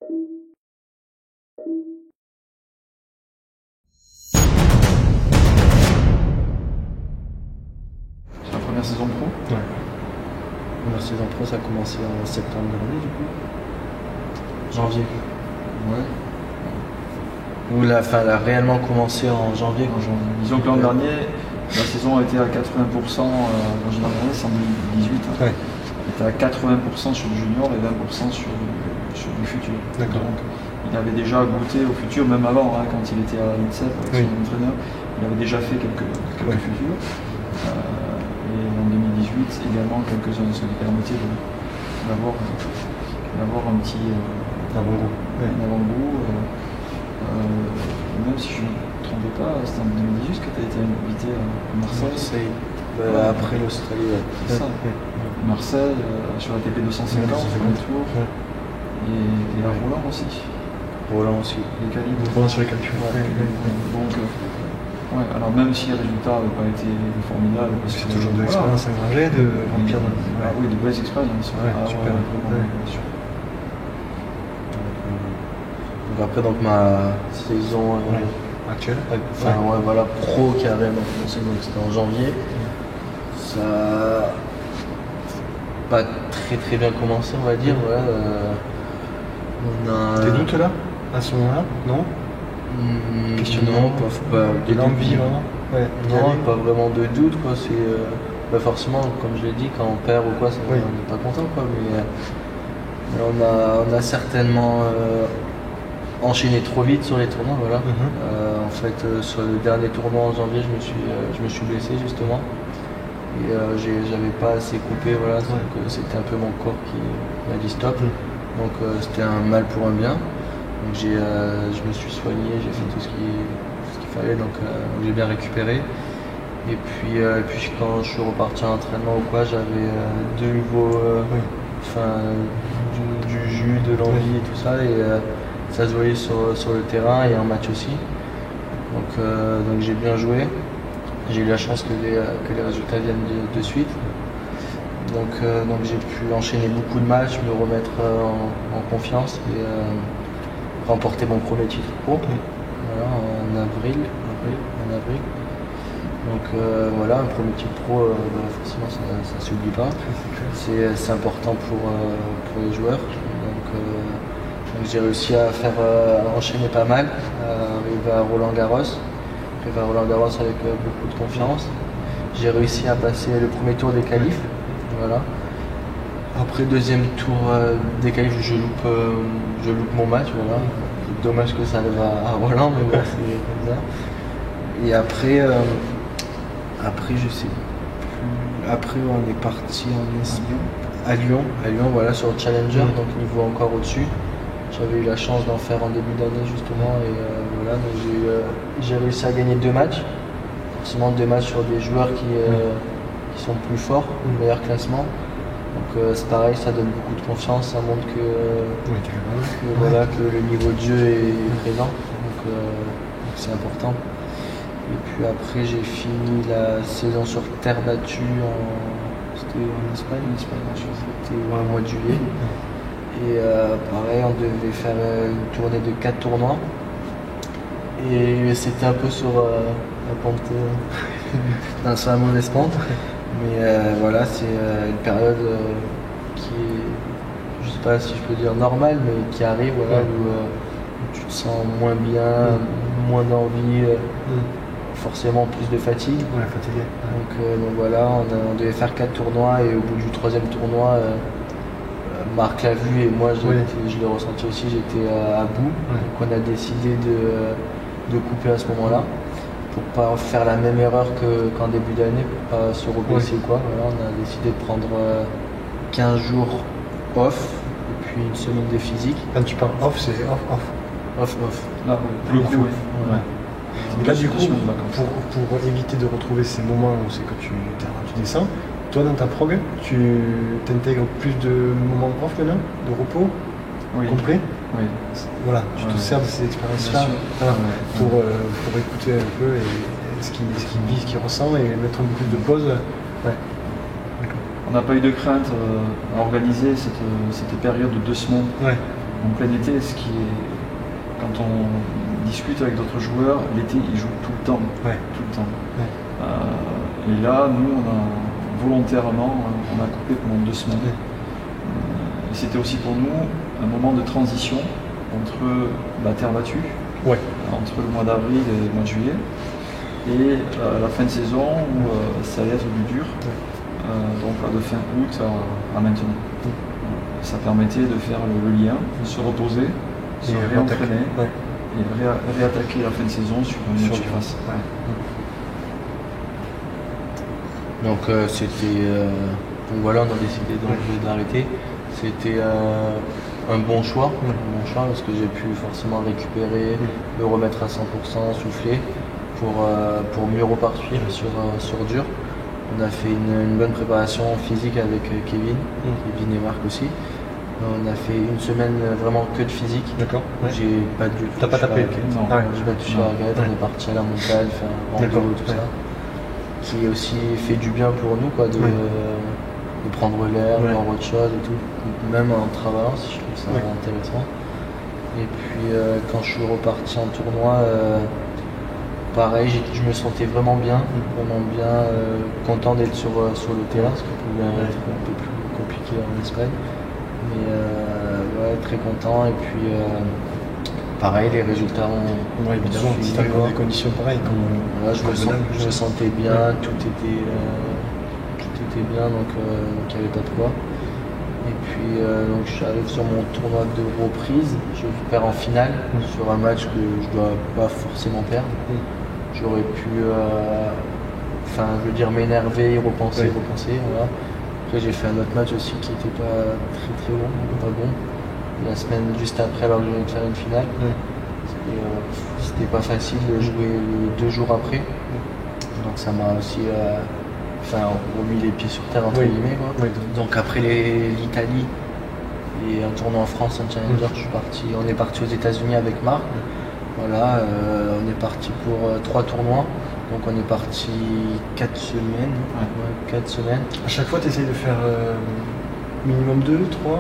C'est la première saison pro? Ouais. La première saison pro, ça a commencé en septembre dernier, du coup. Janvier. Ouais. Ou la fin, elle a réellement commencé en janvier. En janvier. Disons que l'an dernier, la saison a été à 80%, en général, c'est en 2018. Hein. Ouais. Elle était à 80% sur le junior et 20% sur du futur. D'accord. Donc, il avait déjà goûté au futur, même avant, hein, quand il était à l'INSEP avec son entraîneur. Il avait déjà fait quelques futurs. Et en 2018, également, quelques-uns se lui permettaient d'avoir un petit avant-goût. Un avant-goût. Même si je ne me trompais pas, c'était en 2018 que tu as été invité à Marseille. Après l'Australie, ouais. C'est ça. Marseille, sur la TP 250, le tour. Et à Roland aussi. Roland aussi. Les calibres. Roland sur les calibres. Donc, alors même si les résultats n'avaient pas été formidables, parce que c'est toujours de l'expérience à engranger, de remplir. Oui, de belles expériences. Super. Donc après, ma saison actuelle, pro qui a réellement commencé, donc c'était en janvier. Ça n'a pas très bien commencé, on va dire. Des doutes là, à ce moment-là? Non? Questionnement, pas de l'envie vraiment? Non, pas vraiment de doute, quoi. C'est forcément, comme je l'ai dit, quand on perd ou quoi, on n'est pas content, quoi. Mais on a certainement enchaîné trop vite sur les tournois, voilà. En fait, sur le dernier tournoi en janvier, je me suis blessé justement. Et j'avais pas assez coupé, voilà. Donc c'était un peu mon corps qui m'a dit stop. Donc c'était un mal pour un bien. Donc je me suis soigné, j'ai fait tout ce qu'il fallait, donc j'ai bien récupéré. Et puis quand je suis reparti en entraînement ou quoi, j'avais de nouveau du jus, de l'envie et tout ça, et ça se voyait sur le terrain et en match aussi. Donc j'ai bien joué. J'ai eu la chance que les résultats viennent de suite. Donc j'ai pu enchaîner beaucoup de matchs, me remettre en confiance et remporter mon premier titre pro en avril. Donc un premier titre pro, forcément ça ne s'oublie pas. C'est important pour les joueurs. Donc j'ai réussi à faire enchaîner pas mal, arriver à Roland Garros avec beaucoup de confiance. J'ai réussi à passer le premier tour des qualifs. Voilà. Après deuxième tour des qualifs, je loupe mon match. Voilà. C'est dommage que ça arrive à Roland, mais bon, c'est comme ça. Et après je sais plus. Après on est parti à Lyon, voilà, sur le Challenger, donc niveau encore au-dessus. J'avais eu la chance d'en faire en début d'année justement, et voilà, donc j'ai réussi à gagner 2 matchs. Forcément 2 matchs sur des joueurs qui sont plus forts, meilleur classement. Donc c'est pareil, ça donne beaucoup de confiance, ça montre que le niveau de jeu est présent, donc c'est important. Et puis après j'ai fini la saison sur terre battue, c'était en Espagne, c'était au mois de juillet. Et pareil, on devait faire une tournée de 4 tournois. Et c'était un peu sur la pente, sur la mauvaise pente. Mais voilà, c'est une période qui est, je sais pas si je peux dire normale, mais qui arrive, voilà, où tu te sens moins bien, moins d'envie, forcément plus de fatigue. Fatigué. Donc voilà, on devait faire 4 tournois, et au bout du 3e tournoi, Marc l'a vu et moi je l'ai ressenti aussi, j'étais à bout. Donc on a décidé de couper à ce moment-là, pour pas faire la même erreur qu'en début d'année, pour pas se reblesser ou quoi. Voilà, on a décidé de prendre 15 jours off et puis une semaine de physique. Quand tu parles off, c'est off. Là, le coup, Et là, du coup, pour éviter de retrouver ces moments où c'est que tu descends, toi dans ta prog, tu t'intègres plus de moments off maintenant, de repos complet. Oui. Voilà, tu te sers de ces expériences-là pour écouter un peu ce qu'il vit, ce qu'il ressent, et mettre un peu plus de pause. On n'a pas eu de crainte à organiser cette période de 2 semaines En plein été, quand on discute avec d'autres joueurs, l'été ils jouent tout le temps. Tout le temps. Et là, nous, volontairement, on a coupé pendant 2 semaines. Et c'était aussi pour nous un moment de transition entre la terre battue, entre le mois d'avril et le mois de juillet, et la fin de saison où ça allait être du dur, donc de fin août à maintenant. Ça permettait de faire le lien, de se reposer, se réentraîner et réattaquer la fin de saison sur une autre surface. Donc donc voilà, on a décidé d'arrêter. C'était un bon choix, parce que j'ai pu forcément récupérer, me remettre à 100%, souffler pour mieux repartir sur dur. On a fait une bonne préparation physique avec Kevin et Marc aussi. On a fait une semaine vraiment que de physique. D'accord. J'ai pas du tout. T'as pas tapé? Non, j'ai pas touché à la raquette. On est parti à la montagne, faire un rando, tout ça. Qui aussi fait du bien pour nous, quoi, de prendre l'air, voir autre chose et tout. Même en travaillant, je trouve ça intéressant. Et puis quand je suis reparti en tournoi, pareil, je me sentais vraiment bien, content d'être sur le terrain, ce qui pouvait être un peu plus compliqué en Espagne. Mais très content. Et puis pareil, les résultats ont évidemment, si tu arrives dans des conditions pareilles. Je me sentais bien, tout était bien, donc il n'y avait pas de quoi. Et puis donc j'arrive sur mon tournoi de reprise, je perds en finale sur un match que je ne dois pas forcément perdre. J'aurais pu m'énerver, repenser. Voilà. Après j'ai fait un autre match aussi qui n'était pas très bon, pas bon. La semaine juste après, alors que je venais de faire une finale. C'était pas facile de jouer 2 jours après. Donc ça m'a aussi remis les pieds sur terre entre guillemets. Donc après l'Italie et un tournoi en France, un challenger, on est parti aux États-Unis avec Marc. Voilà, on est parti pour 3 tournois. Donc on est parti 4 semaines. 4 semaines. À chaque fois, tu essayes de faire minimum 2, 3.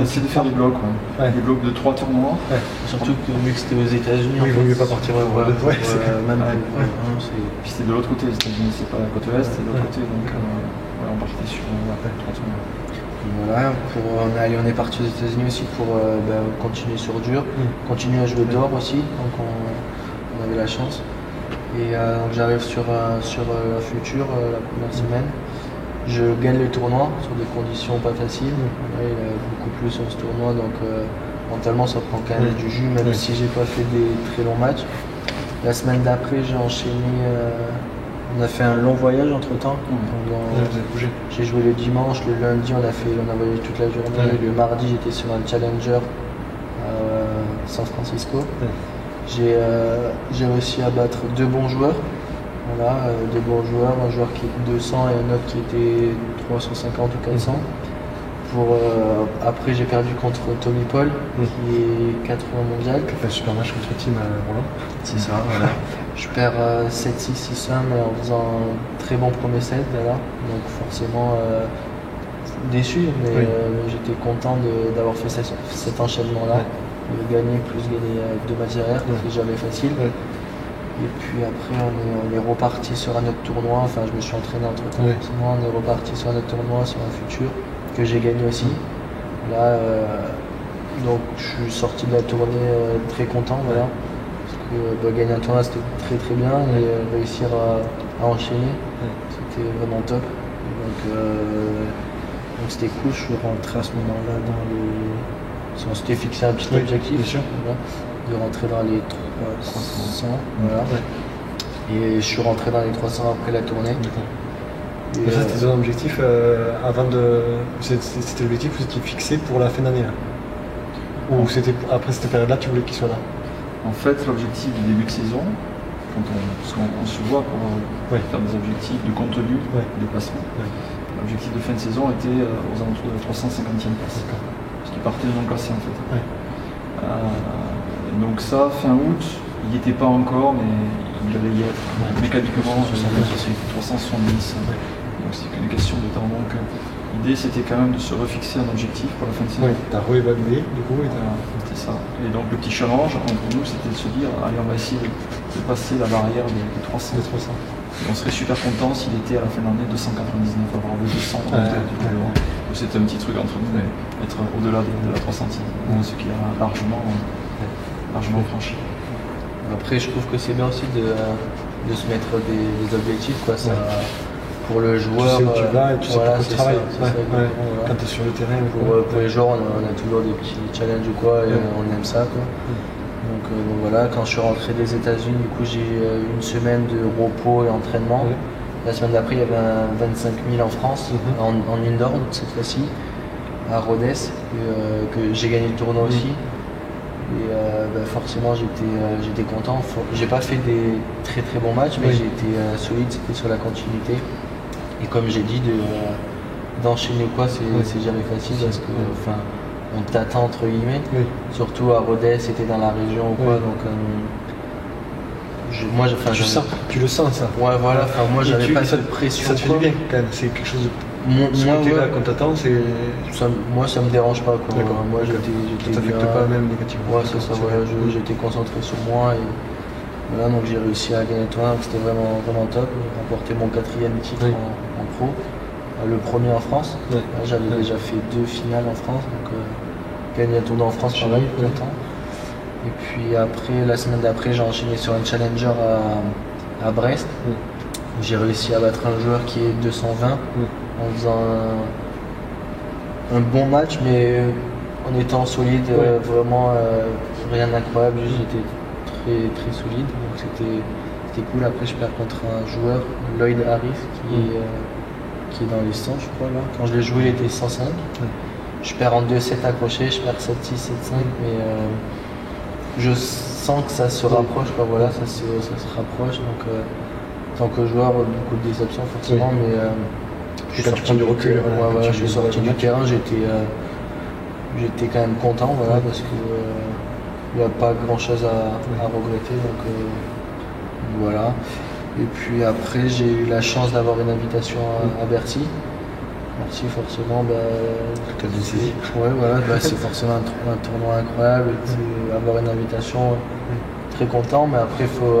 Essayer de faire des blocs, des blocs de 3 tournois. Surtout que vu que c'était aux États-Unis, il vaut mieux pas partir Puis c'était de l'autre côté, les États-Unis, c'est pas la côte ouest, c'est de l'autre côté, donc on partait sur 3 tournois. Voilà, on est parti aux États-Unis aussi pour continuer sur dur, continuer à jouer dehors aussi, donc on avait la chance. Et donc j'arrive sur la future la première semaine. Je gagne le tournoi sur des conditions pas faciles. Il y a beaucoup plus sur ce tournoi, donc mentalement ça prend quand même du jus, même si j'ai pas fait des très longs matchs. La semaine d'après, j'ai enchaîné. On a fait un long voyage entre temps. J'ai joué le dimanche, le lundi on a voyagé toute la journée. Le mardi j'étais sur un challenger à San Francisco. J'ai réussi à battre 2 bons joueurs. Voilà, 2 bons joueurs, un joueur qui est 200 et un autre qui était 350 ou 400. Après j'ai perdu contre Tommy Paul, qui est 80 mondial. Qui a fait un super match contre Team Roland. C'est ça, voilà. Je perds 7-6, 6-1, mais en faisant un très bon premier set, voilà. Donc forcément déçu, mais j'étais content d'avoir fait cet enchaînement-là. De gagner plus gagner 2 matchs derrière, c'est jamais facile. Et puis après on est reparti sur un autre tournoi, enfin je me suis entraîné entre temps, on est reparti sur un autre tournoi, sur un futur, que j'ai gagné aussi. Là, donc je suis sorti de la tournée très content, voilà. Parce que gagner un tournoi c'était très bien, et réussir à enchaîner, c'était vraiment top. Donc c'était cool, je suis rentré à ce moment-là dans les... On s'était fixé un petit objectif, voilà, de rentrer dans les 300, voilà. Et je suis rentré dans les 300 après la tournée. Et ça c'était ton objectif c'était l'objectif que vous étiez fixé pour la fin d'année là. Ou après cette période-là tu voulais qu'il soit là? En fait l'objectif du début de saison, parce qu'on se voit pour faire des objectifs de contenu, de placement. L'objectif de fin de saison était aux alentours de la 350e place. Ce qui partait non classé en fait. Donc ça, fin août, il n'y était pas encore, mais il allait y être. Mécaniquement, c'est 370. Donc c'est qu'une question de temps. Donc l'idée c'était quand même de se refixer un objectif pour la fin de saison. Oui, tu as réévalué du coup. C'est ça. Et donc le petit challenge entre nous c'était de se dire allez on va essayer de passer la barrière des 300. Des 300. Et on serait super content s'il était à la fin de l'année 299, avoir le 200. C'était un petit truc entre nous, mais être au-delà de la 300, ce qui a largement franchi. Après je trouve que c'est bien aussi de se mettre des objectifs, quoi. Ça, pour le joueur, tu sais où tu vas et tu sais pourquoi tu travailles. Voilà. Quand tu es sur le terrain. Pour les joueurs, on a toujours des petits challenges ou quoi, et on aime ça, quoi. Donc voilà, quand je suis rentré des États-Unis, du coup j'ai eu une semaine de repos et entraînement. La semaine d'après, il y avait un 25 000 en France, en indoor cette fois-ci, à Rhodes, que j'ai gagné le tournoi aussi. Et forcément j'étais content. J'ai pas fait des très très bons matchs, mais j'ai été solide, c'était sur la continuité. Et comme j'ai dit, d'enchaîner ou quoi, c'est jamais facile parce que on t'attend entre guillemets. Surtout à Rhodes, c'était dans la région ou quoi, donc tu le sens ça. Ouais, voilà, moi j'avais pas cette pression. Ça te fait du bien quand même, c'est quelque chose de. Moi, là quand t'attends, c'est. Moi ça me dérange pas, quoi. Moi j'étais ça t'affecte pas même négativement. Ouais, c'est ça, voilà, j'étais concentré sur moi et voilà, donc j'ai réussi à gagner le tournoi, c'était vraiment, vraiment top. J'ai remporté mon 4e titre en pro, le premier en France. J'avais déjà fait 2 finales en France, donc gagner un tournoi en France pareil, content. Et puis après, la semaine d'après, j'ai enchaîné sur un challenger à Brest. J'ai réussi à battre un joueur qui est 220 en faisant un bon match, mais en étant solide, vraiment rien d'incroyable, j'étais très très solide, donc c'était cool. Après je perds contre un joueur, Lloyd Harris, qui est dans les 100 je crois là. Quand je l'ai joué il était 105. Je perds en 2-7 accrochés, je perds 7-6, 7-5, mais je sens que ça se rapproche, quoi. Voilà, ça se rapproche, donc en tant que joueur, beaucoup de déception forcément, mais je suis sorti du recul, je suis sorti du terrain, j'étais quand même content, voilà, parce que il n'y a pas grand chose à regretter, donc voilà. Et puis après j'ai eu la chance d'avoir une invitation à Bercy. Bercy forcément, c'est forcément un tournoi incroyable, avoir une invitation, très content, mais après faut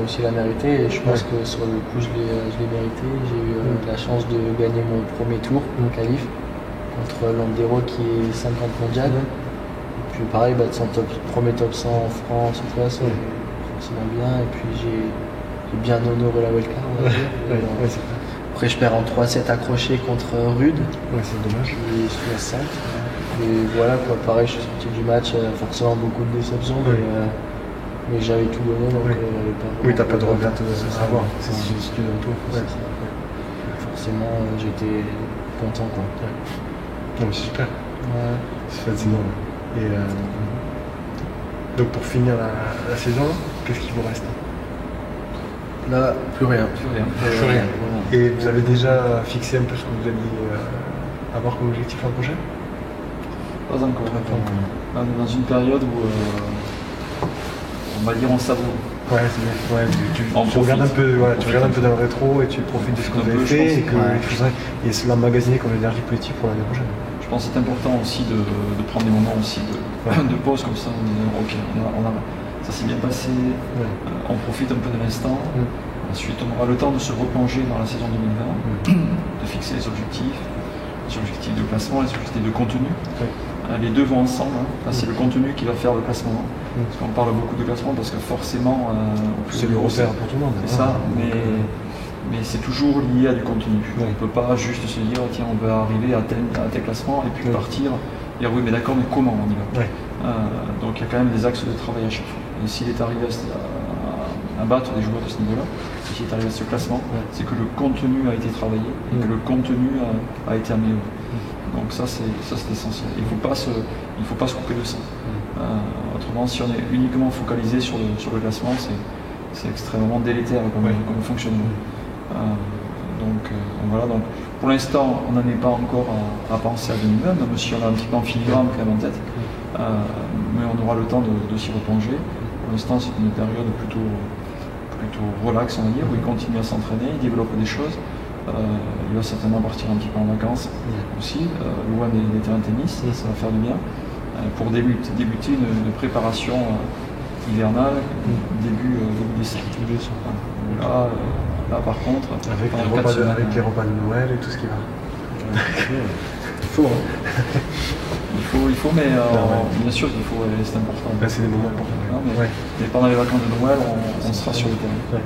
aussi la mériter, et je pense que sur le coup je l'ai mérité. J'ai eu la chance de gagner mon premier tour, mon qualif, contre Landero qui est 50 mondial. Et puis pareil, battre son premier top 100 en France, c'est forcément bien, et puis j'ai bien honoré la wildcard, on va dire. Après je perds en 3-7 accroché contre Rude, c'est dommage. Qui est 60. Et voilà, quoi, pareil, je suis sorti du match, forcément beaucoup de déceptions, mais j'avais tout donné, donc t'as pas de regret de savoir, c'est ce que tu donnes tout. Forcément, j'étais content, quoi. Non, mais c'est super. C'est fascinant. Et donc pour finir la saison, qu'est-ce qu'il vous reste? Là, plus rien. Et vous avez déjà fixé un peu ce que vous alliez avoir comme objectif l'an prochain? Pas encore. On est dans une période où on va dire on savoure. Tu regardes un peu, tu regardes un peu dans le rétro et tu profites de ce que vous avez fait, et il faudrait l'emmagasiner comme énergie politique pour l'année prochaine. Je pense que c'est important aussi de prendre des moments aussi de pause comme ça, en disant ok, ça s'est bien passé, on profite un peu de l'instant. Ensuite on aura le temps de se replonger dans la saison 2020, de fixer les objectifs de classement, les objectifs de contenu. Les deux vont ensemble, c'est le contenu qui va faire le classement. Parce qu'on parle beaucoup de classement parce que forcément c'est le repère pour tout le monde. C'est ça, mais c'est toujours lié à du contenu. On ne peut pas juste se dire tiens on va arriver à tel classement et puis partir et dire oui mais d'accord mais comment on y va. Donc il y a quand même des axes de travail à chaque fois. Et s'il est arrivé à battre des joueurs de ce niveau-là, s'il est arrivé à ce classement, c'est que le contenu a été travaillé et que le contenu a été amélioré. Donc ça c'est essentiel. Il ne faut pas se couper de ça. Autrement, si on est uniquement focalisé sur le classement, c'est extrêmement délétère comme fonctionnement. Donc voilà. Donc pour l'instant, on n'en est pas encore à penser à 2020, même si on a un petit peu en filigrane quand même en tête. Mais on aura le temps de s'y replonger. Pour l'instant, c'est une période plutôt relax, on va dire, où il continue à s'entraîner, il développe des choses. Il va certainement partir un petit peu en vacances aussi, loin des terrains de tennis, ça va faire du bien. Pour débuter une préparation hivernale, début décembre. Là, par contre, avec les repas de Noël et tout ce qui va. Il faut, mais bien sûr qu'il faut, c'est important. Là, c'est des moments importants. Mais pendant les vacances de Noël, on sera sur le terrain.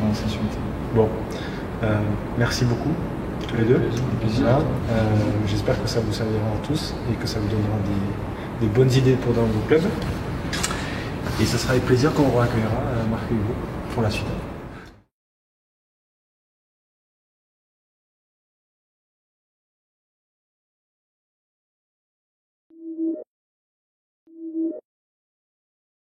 On sera sur le terrain. Bon, merci beaucoup, tous les deux. Plaisir. J'espère que ça vous servira à tous et que ça vous donnera des bonnes idées pour dans vos clubs. Et ce sera avec plaisir qu'on vous accueillera, Marc et Hugo, pour la suite.